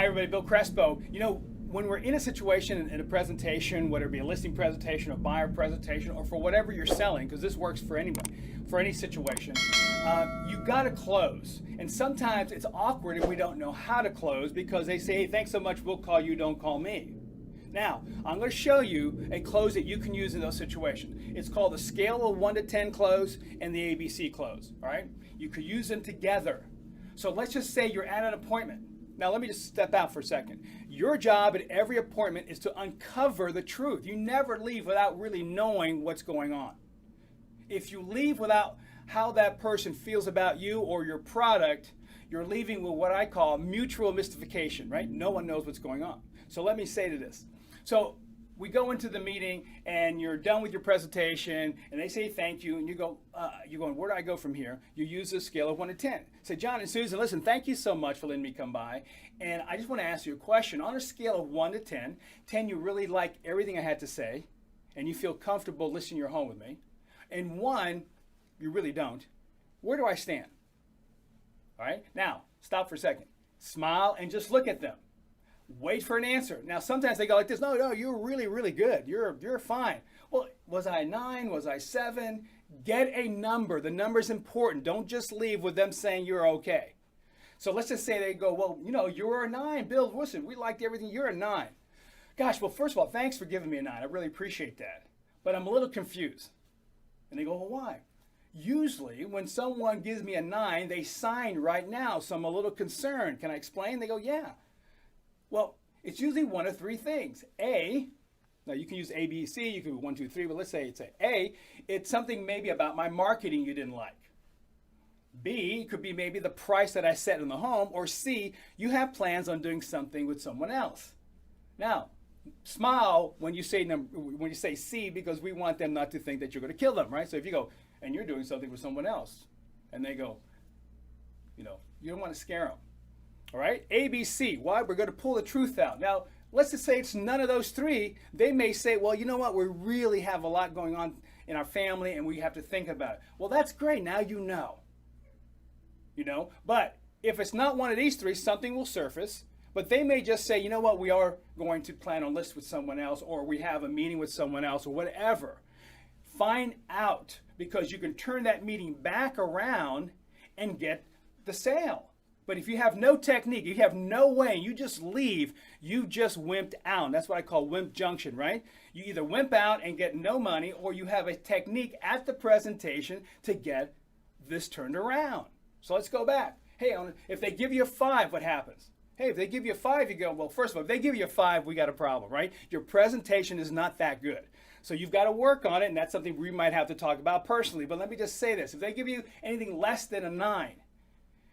everybody, Bill Crespo. You know, when we're in a situation, in a presentation, whether it be a listing presentation, a buyer presentation, or for whatever you're selling, because this works for anyone, for any situation, you got to close. And sometimes it's awkward if we don't know how to close because they say, hey, thanks so much, we'll call you, don't call me. Now, I'm going to show you a close that you can use in those situations. It's called the scale of 1 to 10 close and the A.B.C close, all right? You could use them together. So let's just say you're at an appointment. Now let me just step out for a second. Your job at every appointment is to uncover the truth. You never leave without really knowing what's going on. If you leave without how that person feels about you or your product, you're leaving with what I call mutual mystification, right? No one knows what's going on. So let me say to this. So we go into the meeting and you're done with your presentation and they say thank you and you go, you're going, where do I go from here? You use the scale of 1 to 10. Say, John and Susan, listen, thank you so much for letting me come by. And I just want to ask you a question. On a scale of 1 to 10, 10 you really like everything I had to say and you feel comfortable listening your home with me. And 1, you really don't. Where do I stand? All right, now stop for a second. Smile and just look at them. Wait for an answer. Now, sometimes they go like this, no, you're really, really good. You're fine. Well, was I 9? Was I 7? Get a number. The number's important. Don't just leave with them saying you're okay. So let's just say they go, well, you know, you're a 9. Bill, listen, we liked everything. You're a 9. Gosh, well, first of all, thanks for giving me a 9. I really appreciate that. But I'm a little confused. And they go, well, why? Usually, when someone gives me a 9, they sign right now, so I'm a little concerned. Can I explain? They go, yeah. Well, it's usually one of 3 things. A, now you can use A, B, C, you can do 1, 2, 3, but let's say it's A, it's something maybe about my marketing you didn't like. B, it could be maybe the price that I set in the home, or C, you have plans on doing something with someone else. Now, smile when you say C, because we want them not to think that you're going to kill them, right? So if you go, and you're doing something with someone else, and they go, you know, you don't want to scare them. All right, A.B.C. Why? We're going to pull the truth out. Now, let's just say it's none of those 3. They may say, well, you know what? We really have a lot going on in our family and we have to think about it. Well, that's great. Now you know. You know, but if it's not one of these 3, something will surface. But they may just say, you know what? We are going to plan on list with someone else, or we have a meeting with someone else, or whatever. Find out, because you can turn that meeting back around and get the sale. But if you have no technique, you have no way, you just leave, you just wimped out. That's what I call wimp junction, right? You either wimp out and get no money, or you have a technique at the presentation to get this turned around. So let's go back. Hey, if they give you a 5, what happens? Hey, if they give you a 5, you go, well, first of all, if they give you a 5, we got a problem, right? Your presentation is not that good. So you've got to work on it, and that's something we might have to talk about personally. But let me just say this. If they give you anything less than a 9,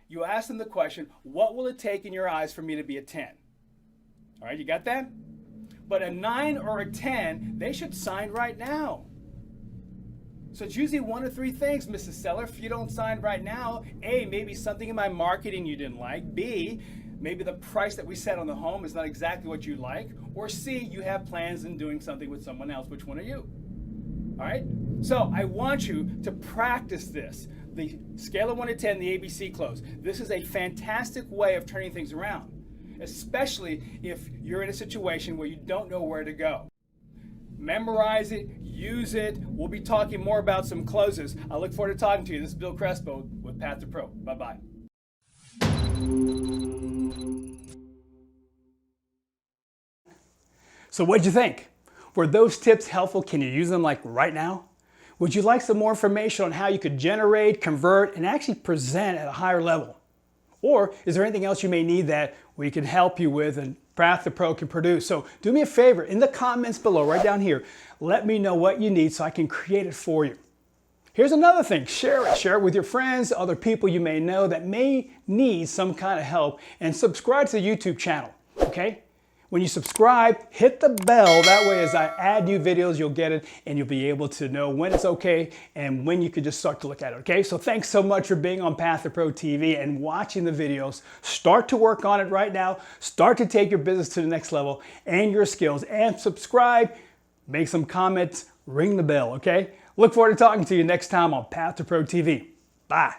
you ask them the question, what will it take in your eyes for me to be a 10? All right, you got that? But a 9 or a 10, they should sign right now. So it's usually one of 3 things, Mrs. Seller. If you don't sign right now, A, maybe something in my marketing you didn't like. B, maybe the price that we set on the home is not exactly what you like. Or C, you have plans in doing something with someone else. Which one are you? All right? So I want you to practice this. The scale of 1 to 10, the A.B.C close. This is a fantastic way of turning things around, especially if you're in a situation where you don't know where to go. Memorize it, use it. We'll be talking more about some closes. I look forward to talking to you. This is Bill Crespo with Path2PRO. Bye-bye. So what'd you think? Were those tips helpful? Can you use them like right now? Would you like some more information on how you could generate, convert, and actually present at a higher level? Or is there anything else you may need that we can help you with and Path2PRO can produce? So do me a favor, in the comments below, right down here, let me know what you need so I can create it for you. Here's another thing, share it. Share it with your friends, other people you may know that may need some kind of help, and subscribe to the YouTube channel, okay? When you subscribe, hit the bell. That way as I add new videos, you'll get it and you'll be able to know when it's okay and when you can just start to look at it, okay? So thanks so much for being on Path2PRO TV and watching the videos. Start to work on it right now. Start to take your business to the next level and your skills, and subscribe, make some comments, ring the bell, okay? Look forward to talking to you next time on Path2PRO TV. Bye.